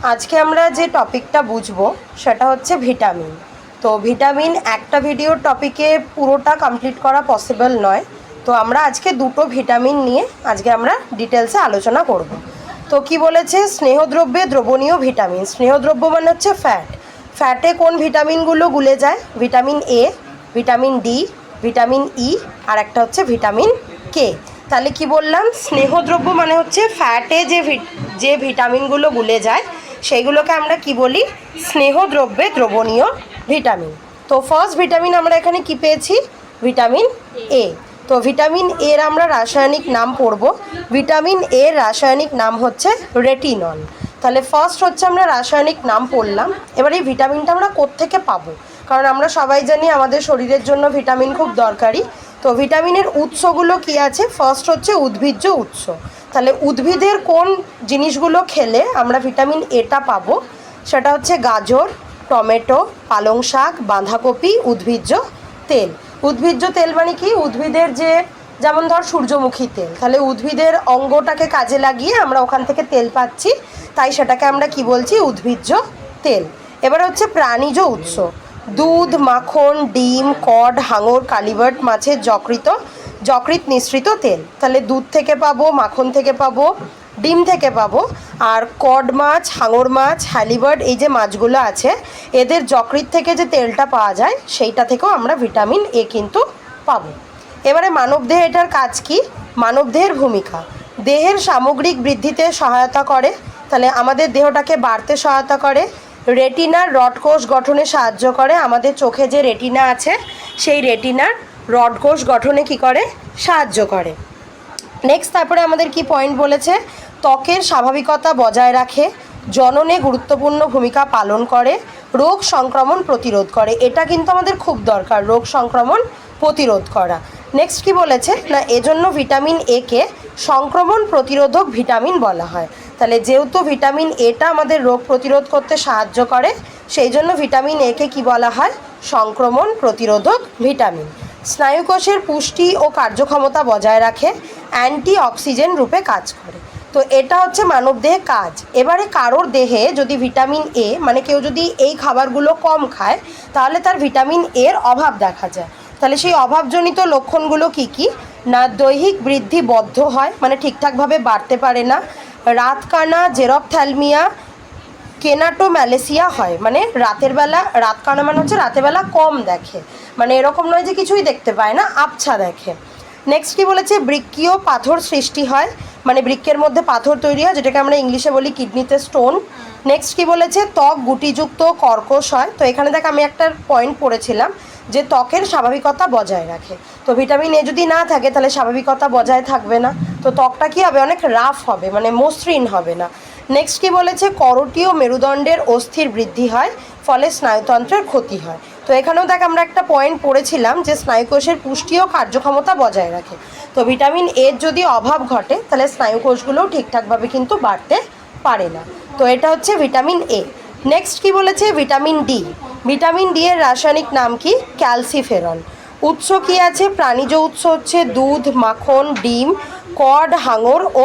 আজকে আমরা যে টপিকটা বুঝবো সেটা হচ্ছে ভিটামিন। তো ভিটামিন একটা ভিডিওর টপিকে পুরোটা কমপ্লিট করা পসিবল নয়, তো আমরা আজকে দুটো ভিটামিন নিয়ে আজকে আমরা ডিটেলসে আলোচনা করব। তো কি বলেছে, স্নেহদ্রব্যে দ্রবণীয় ভিটামিন। স্নেহদ্রব্য মানে হচ্ছে ফ্যাট। ফ্যাটে কোন ভিটামিনগুলো গুলে যায়? Vitamin A, vitamin D, vitamin E, আর একটা হচ্ছে ভিটামিন কে। তাহলে কি বললাম, স্নেহদ্রব্য মানে হচ্ছে ফ্যাটে যে ভিটামিনগুলো গুলে যায় সেইগুলোকে আমরা কি বলি? স্নেহদ্রব্যে দ্রবণীয় ভিটামিন। তো ফার্স্ট ভিটামিন আমরা এখানে কি পেয়েছি? Vitamin A. তো ভিটামিন এর আমরা রাসায়নিক নাম পড়ব। ভিটামিন এর রাসায়নিক নাম হচ্ছে রেটিনল। তাহলে ফার্স্ট হচ্ছে আমরা রাসায়নিক নাম পড়লাম। এবার এই ভিটামিনটা আমরা কোত্থেকে পাবো? কারণ আমরা সবাই জানি আমাদের শরীরের জন্য ভিটামিন খুব দরকারি। তো ভিটামিনের উৎসগুলো কি আছে? ফার্স্ট হচ্ছে উদ্ভিজ্জ উৎস। তাহলে উদ্ভিদের কোন জিনিসগুলো খেলে আমরা ভিটামিন এটা পাবো? সেটা হচ্ছে গাজর, টমেটো, পালং শাক, বাঁধাকপি, উদ্ভিজ্জ তেল। উদ্ভিজ্জ তেল মানে কি? উদ্ভিদের যেমন ধর সূর্যমুখী তেল, তাহলে উদ্ভিদের অঙ্গটাকে কাজে লাগিয়ে আমরা ওখান থেকে তেল পাচ্ছি, তাই সেটাকে আমরা কি বলছি? উদ্ভিজ্জ তেল। এবার হচ্ছে প্রাণীজ উৎস, দুধ, মাখন, ডিম, কড, হাঙর, কালিবার্ট, মাছের যকৃৎ নিঃসৃত তেল। তাহলে দুধ থেকে পাবো, মাখন থেকে পাবো, ডিম থেকে পাবো, আর কড মাছ, হাঙর মাছ, হ্যালিবার্ট, এই যে মাছগুলো আছে এদের যকৃৎ থেকে যে তেলটা পাওয়া যায় সেইটা থেকেও আমরা ভিটামিন এ কিন্তু পাবো। এবারে মানবদেহে এটার কাজ কি? মানবদেহের ভূমিকা, দেহের সামগ্রিক বৃদ্ধিতে সহায়তা করে। তাহলে আমাদের দেহটাকে বাড়তে সহায়তা করে। রেটিনার রড কোষ গঠনে সাহায্য করে। আমাদের চোখে যে রেটিনা আছে সেই রেটিনার রড কোষ গঠনে কি করে? সাহায্য করে। নেক্সট তারপরে আমাদের কি পয়েন্ট বলেছে? ত্বকের স্বাভাবিকতা বজায় রাখে, জননে গুরুত্বপূর্ণ ভূমিকা পালন করে, রোগ সংক্রমণ প্রতিরোধ করে। এটা কিন্তু আমাদের খুব দরকার, রোগ সংক্রমণ প্রতিরোধ করা। নেক্সট কি বলেছে না, এজন্য ভিটামিন এ কে সংক্রমণ প্রতিরোধক ভিটামিন বলা হয়। তাহলে যেহেতু ভিটামিন এটা আমাদের রোগ প্রতিরোধ করতে সাহায্য করে, সেই জন্য ভিটামিন এ কে কী বলা হয়? সংক্রমণ প্রতিরোধক ভিটামিন। স্নায়ুকোষের পুষ্টি ও কার্যক্ষমতা বজায় রাখে, অ্যান্টি অক্সিজেন রূপে কাজ করে। তো এটা হচ্ছে মানবদেহে কাজ। এবারে কারোর দেহে যদি ভিটামিন এ মানে কেউ যদি এই খাবারগুলো কম খায় তাহলে তার ভিটামিন এর অভাব দেখা যায়। তাহলে সেই অভাবজনিত লক্ষণগুলো কি কি? না, দৈহিক বৃদ্ধি বদ্ধ হয়, মানে ঠিকঠাকভাবে বাড়তে পারে না। রাতকানা, জেরপ্থ্যালমিয়া, কেনাটোম্যালেসিয়া হয়, মানে রাতকানা মানে হচ্ছে রাতের বেলা কম দেখে, মানে এরকম নয় যে কিছুই দেখতে পায় না, আবছা দেখে। নেক্সট কি বলেছে? বৃক্কীয় পাথর সৃষ্টি হয়, মানে বৃক্কের মধ্যে পাথর তৈরি হয়, যেটাকে আমরা ইংলিশে বলি কিডনিতে স্টোন। নেক্সট কি বলেছে? ত্বক গুটিযুক্ত কর্কশ হয়। তো এখানে দেখ আমি একটা পয়েন্ট পড়েছিলাম যে ত্বকের স্বাভাবিকতা বজায় রাখে। তো ভিটামিন এ যদি না থাকে তাহলে স্বাভাবিকতা বজায় থাকবে না, তো ত্বকটা কী হবে? অনেক রাফ হবে, মানে মসৃণ হবে না। নেক্সট কি বলেছে? করোটিও মেরুদণ্ডের অস্থির বৃদ্ধি হয়, ফলে স্নায়ুতন্ত্রের ক্ষতি হয়। তো এখানেও দেখ আমরা একটা পয়েন্ট পড়েছিলাম যে স্নায়ুকোষের পুষ্টি ও কার্যক্ষমতা বজায় রাখে। তো ভিটামিন এর যদি অভাব ঘটে তাহলে স্নায়ুকোষগুলোও ঠিকঠাকভাবে কিন্তু বাড়তে পারে না। তো এটা হচ্ছে ভিটামিন এ। নেক্সট কি বলেছে? Vitamin D. ভিটামিন ডি এর রাসায়নিক নাম কি? ক্যালসিফেরল। উৎস কি আছে? প্রাণীজ উৎস হচ্ছে দুধ, মাখন, ডিম, কড, হাঙর ও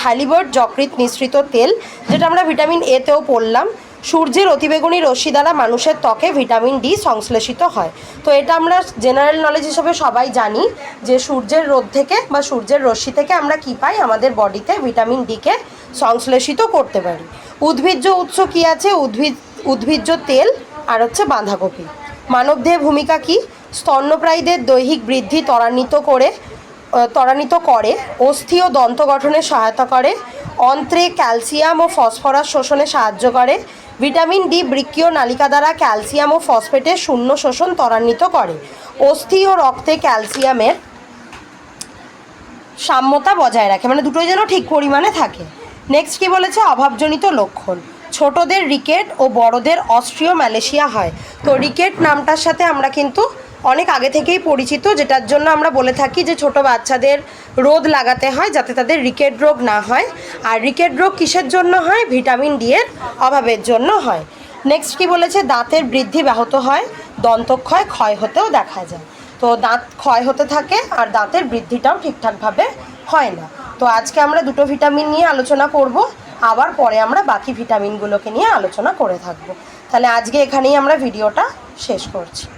হ্যালিবার্ট যকৃৎ নিঃসৃত তেল, যেটা আমরা ভিটামিন এতেও পড়লাম। সূর্যের অতিবেগুনি রশ্মি দ্বারা মানুষের ত্বকে ভিটামিন ডি সংশ্লেষিত হয়। তো এটা আমরা জেনারেল নলেজ হিসেবে সবাই জানি যে সূর্যের রোদ থেকে বা সূর্যের রশ্মি থেকে আমরা কি পাই? আমাদের বডিতে ভিটামিন ডিকে সংশ্লেষিত করতে পারি। উদ্ভিজ্জ উৎস কি আছে? উদ্ভিজ্জ তেল আর হচ্ছে বাঁধাকপি। মানবদেহে ভূমিকা কি? স্তন্যপ্রায়ীদের দৈহিক বৃদ্ধি ত্বরান্বিত করে, অস্থি ও দন্ত গঠনে সহায়তা করে, অন্ত্রে ক্যালসিয়াম ও ফসফরাস শোষণে সাহায্য করে। ভিটামিন ডি বৃক্কীয় নালিকা দ্বারা ক্যালসিয়াম ও ফসফেটের শূন্য শোষণ ত্বরান্বিত করে, অস্থি ও রক্তে ক্যালসিয়ামের সাম্যতা বজায় রাখে, মানে দুটোই যেন ঠিক পরিমাণে থাকে। নেক্সট কি বলেছে? অভাবজনিত লক্ষণ, ছোটদের রিকেট ও বড়দের অস্ট্রিওম্যালেশিয়া হয়। তো রিকেট নামটার সাথে আমরা কিন্তু অনেক আগে থেকেই পরিচিত, যেটার জন্য আমরা বলে থাকি যে ছোট বাচ্চাদের রোদ লাগাতে হয় যাতে তাদের রিকেট রোগ না হয়। আর রিকেট রোগ কিসের জন্য হয়? ভিটামিন ডি এর অভাবের জন্য হয়। নেক্সট কি বলেছে? দাঁতের বৃদ্ধি ব্যাহত হয়, ক্ষয় হতেও দেখা যায়। তো দাঁত ক্ষয় হতে থাকে আর দাঁতের বৃদ্ধিটাও ঠিকঠাকভাবে হয় না। তো আজকে আমরা দুটো ভিটামিন নিয়ে আলোচনা করব। আবার পরে আমরা বাকি ভিটামিনগুলোকে নিয়ে আলোচনা করে থাকবো। তাহলে আজকে এখানেই আমরা ভিডিওটা শেষ করছি।